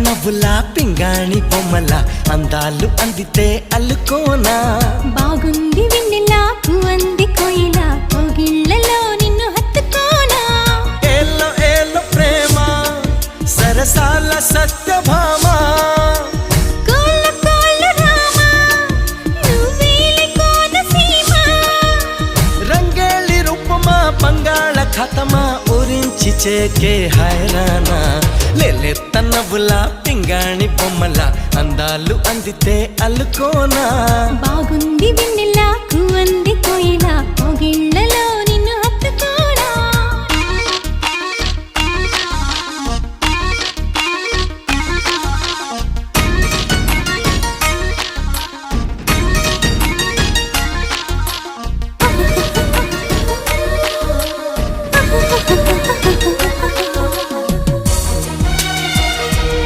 నవ్వులా పింగాణి బొమ్మల అందాలు అందితే అల్లుకోనా బాగుంది వెన్నెలా అంది కోయిలా కోగిళ్ళలో నిన్ను హత్తుకోనా ఏలో ఏలో ప్రేమ సరసాల సత్యభామ కోళ్ళ కోళ్ళు రామా నువ్వేలి కోనసీమ రంగేళి రూపమా బంగాళ ఖతమా ఊరించి చేకే హైరానా లేలేత నవ్వులా పింగాణి బొమ్మల అందాలు అందితే అల్లుకోనా బాగుంది వెన్నెలా అంది కోయిలా కోగిళ్ళలో